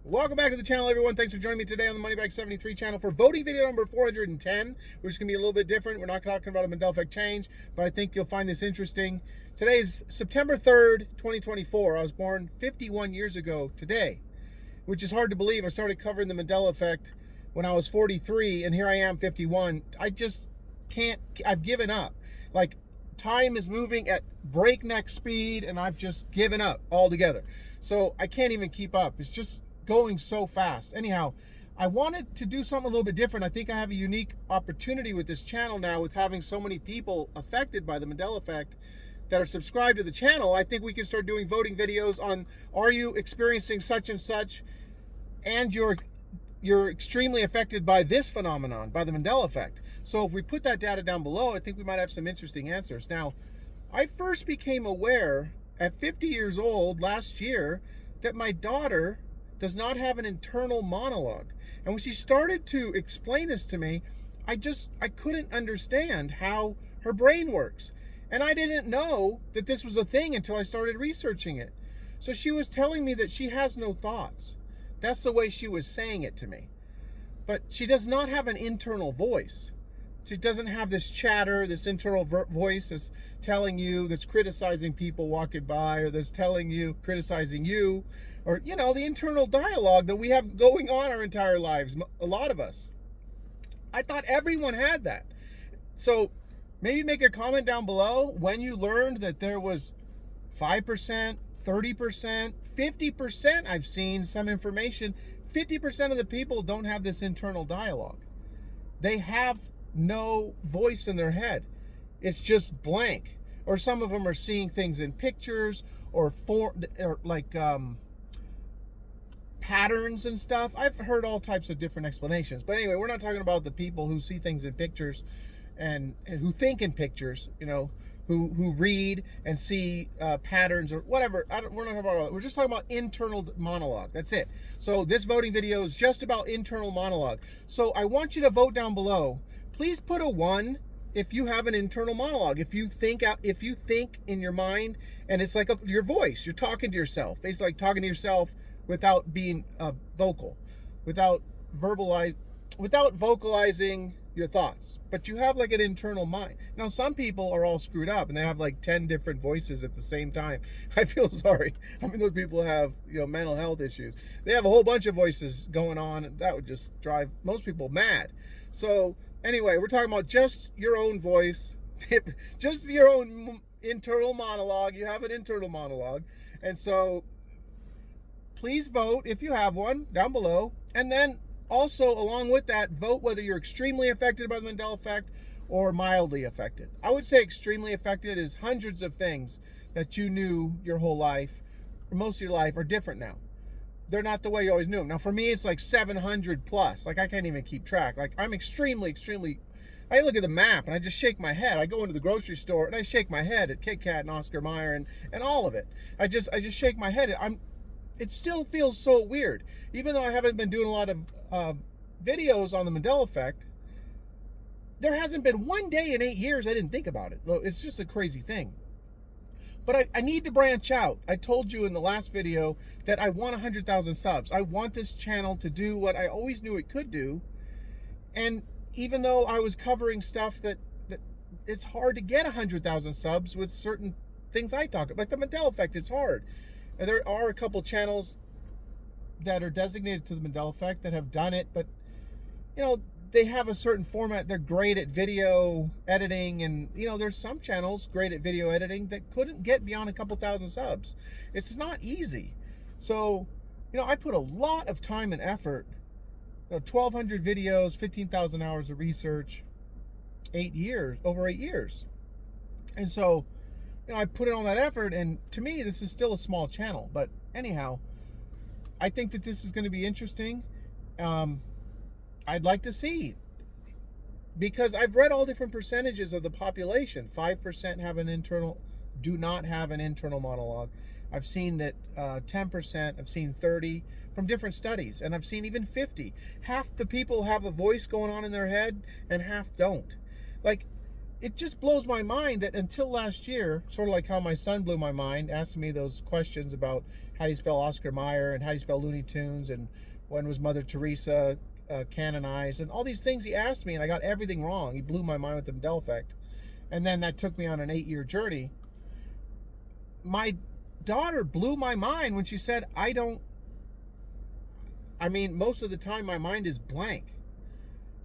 Welcome back to the channel, everyone. Thanks for joining me today on the Money Bag 73 channel for voting video number 410, which is going to be a little bit different. We're not talking about a Mandela Effect change, but I think you'll find this interesting. Today is September 3rd, 2024. I was born 51 years ago today, which is hard to believe. I started covering the Mandela Effect when I was 43, and here I am, 51. I just can't, I've given up. Like, time is moving at breakneck speed, and I've just given up altogether. So I can't even keep up. It's just going so fast. Anyhow, I wanted to do something a little bit different. I think I have a unique opportunity with this channel now, with having so many people affected by the Mandela Effect that are subscribed to the channel. I think we can start doing voting videos on, are you experiencing such and such, and you're extremely affected by this phenomenon, by the Mandela Effect. So if we put that data down below, I think we might have some interesting answers. Now, I first became aware at 50 years old last year that my daughter does not have an internal monologue. And when she started to explain this to me, I couldn't understand how her brain works. And I didn't know that this was a thing until I started researching it. So she was telling me that she has no thoughts. That's the way she was saying it to me. But she does not have an internal voice. She doesn't have this chatter, this internal voice that's telling you, that's criticizing people walking by, or that's telling you, criticizing you, or, you know, the internal dialogue that we have going on our entire lives, a lot of us. I thought everyone had that. So maybe make a comment down below when you learned that there was 5%, 30%, 50%. I've seen some information. 50% of the people don't have this internal dialogue. They have no voice in their head. It's just blank. Or some of them are seeing things in pictures or patterns and stuff. I've heard all types of different explanations. But anyway, we're not talking about the people who see things in pictures and who think in pictures, you know, who read and see patterns or whatever. We're not talking about all that. We're just talking about internal monologue. That's it. So this voting video is just about internal monologue. So I want you to vote down below. Please put a 1 if you have an internal monologue. If you think in your mind, and it's like your voice, you're talking to yourself. Basically, like talking to yourself without being vocal, without vocalizing your thoughts, but you have like an internal mind. Now, some people are all screwed up and they have like 10 different voices at the same time. I feel sorry. I mean, those people have, you know, mental health issues. They have a whole bunch of voices going on, and that would just drive most people mad. So anyway, we're talking about just your own voice, just your own internal monologue. You have an internal monologue. And so please vote if you have one down below. And then also, along with that, vote whether you're extremely affected by the Mandela Effect or mildly affected. I would say extremely affected is hundreds of things that you knew your whole life, or most of your life, are different now. They're not the way you always knew them. Now, for me, it's like 700 plus. Like, I can't even keep track. Like, I'm extremely, I look at the map and I just shake my head. I go into the grocery store and I shake my head at Kit Kat and Oscar Mayer and all of it. I just shake my head. It still feels so weird. Even though I haven't been doing a lot of videos on the Mandela Effect, there hasn't been one day in 8 years I didn't think about it. It's just a crazy thing. But I need to branch out. I told you in the last video that I want 100,000 subs. I want this channel to do what I always knew it could do. And even though I was covering stuff that it's hard to get 100,000 subs with certain things I talk about, like the Mandela Effect, it's hard. And there are a couple channels that are designated to the Mandela Effect that have done it, but, you know, they have a certain format. They're great at video editing, and, you know, there's some channels great at video editing that couldn't get beyond a couple thousand subs. It's not easy. So, you know, I put a lot of time and effort, 1,200 videos, 15,000 hours of research, over 8 years. And so, you know, I put in all that effort, and to me, this is still a small channel. But anyhow, I think that this is going to be interesting. I'd like to see, because I've read all different percentages of the population. 5% do not have an internal monologue. I've seen that 10%, I've seen 30 from different studies, and I've seen even 50. Half the people have a voice going on in their head and half don't. Like, it just blows my mind that until last year, sort of like how my son blew my mind, asking me those questions about how do you spell Oscar Mayer and how do you spell Looney Tunes and when was Mother Teresa canonized and all these things he asked me, and I got everything wrong. He blew my mind with the Mandela Effect. And then that took me on an 8-year journey. My daughter blew my mind when she said, most of the time my mind is blank.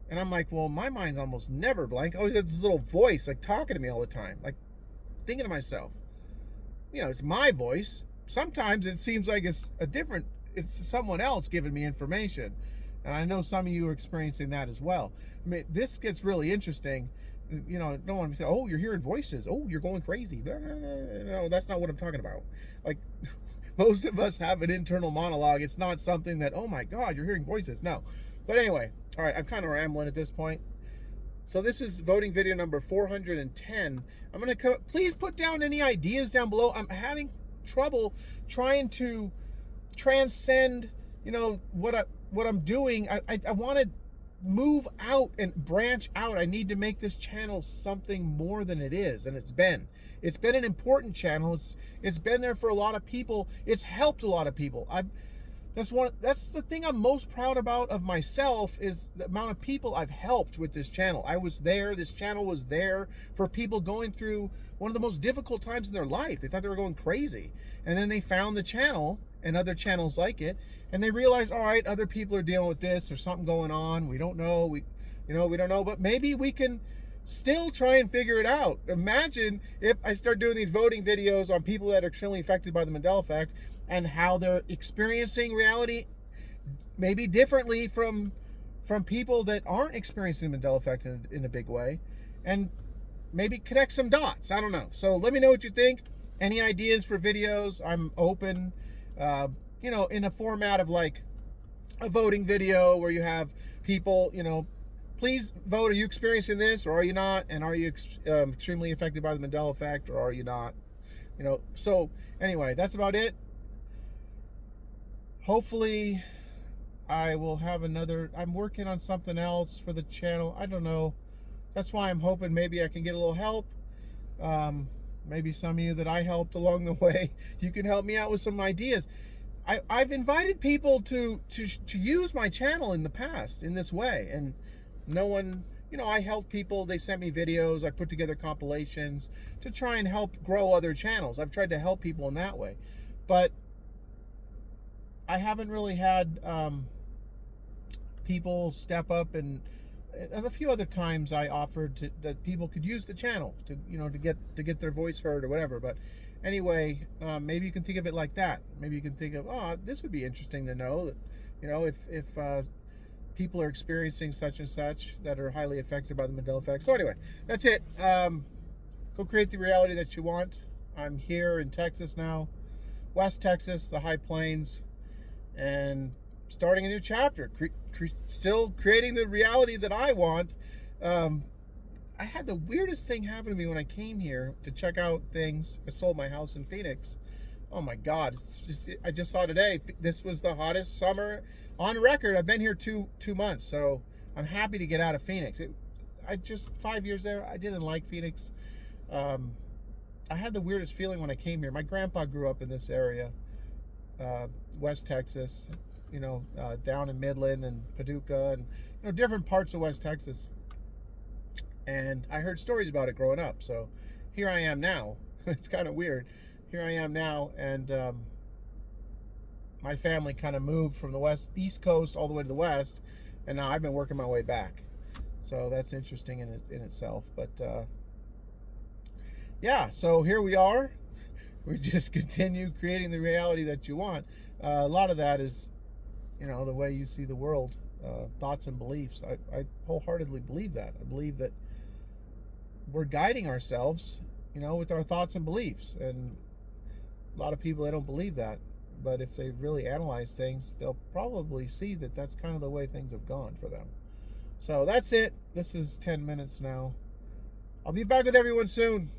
And I'm like, well, my mind's almost never blank. I always got this little voice like talking to me all the time, like thinking to myself. It's my voice. Sometimes it seems like it's someone else giving me information. And I know some of you are experiencing that as well. This gets really interesting. Don't want to say, oh, you're hearing voices. Oh, you're going crazy. No, that's not what I'm talking about. Like, most of us have an internal monologue. It's not something that, oh my God, you're hearing voices. No. But anyway, all right, I'm kind of rambling at this point. So this is voting video number 410. I'm going to please put down any ideas down below. I'm having trouble trying to transcend, what I'm doing. I want to move out and branch out. I need to make this channel something more than it is, and it's been an important channel. It's been there for a lot of people. It's helped a lot of people. That's the thing I'm most proud about of myself, is the amount of people I've helped with this channel. I was there. This channel was there for people going through one of the most difficult times in their life. They thought they were going crazy, and then they found the channel and other channels like it, and they realized, all right, other people are dealing with this. There's something going on. We don't know. We don't know, but maybe we can still try and figure it out. Imagine if I start doing these voting videos on people that are extremely affected by the Mandela Effect and how they're experiencing reality maybe differently from people that aren't experiencing the Mandela Effect in a big way, and maybe connect some dots. I don't know. So let me know what you think. Any ideas for videos? I'm open, in a format of like a voting video where you have people, please vote. Are you experiencing this, or are you not? And are you extremely affected by the Mandela Effect, or are you not? So anyway, that's about it. Hopefully I will have I'm working on something else for the channel. I don't know. That's why I'm hoping maybe I can get a little help. Maybe some of you that I helped along the way, you can help me out with some ideas. I've invited people to use my channel in the past in this way, and no one, I help people. They sent me videos. I put together compilations to try and help grow other channels. I've tried to help people in that way, but I haven't really had people step up, and a few other times I offered that people could use the channel to get their voice heard or whatever. But anyway, maybe you can think of it like that. Maybe you can think of, oh, this would be interesting to know that, if people are experiencing such and such that are highly affected by the Mandela Effect. So anyway, that's it. Go create the reality that you want. I'm here in Texas now, West Texas, the High Plains, and starting a new chapter, still creating the reality that I want. I had the weirdest thing happen to me when I came here to check out things. I sold my house in Phoenix. Oh my God, I just saw today, this was the hottest summer on record. I've been here two months, so I'm happy to get out of Phoenix. 5 years there, I didn't like Phoenix. I had the weirdest feeling when I came here. My grandpa grew up in this area, West Texas, down in Midland and Paducah, and different parts of West Texas. And I heard stories about it growing up. So here I am now. It's kind of weird. Here I am now, and my family kind of moved from the East Coast all the way to the West, and now I've been working my way back. So that's interesting in itself. But yeah, so here we are. We just continue creating the reality that you want. A lot of that is, the way you see the world, thoughts and beliefs. I wholeheartedly believe that. I believe that we're guiding ourselves, with our thoughts and beliefs. And a lot of people, they don't believe that. But if they really analyze things, they'll probably see that that's kind of the way things have gone for them. So that's it. This is 10 minutes now. I'll be back with everyone soon.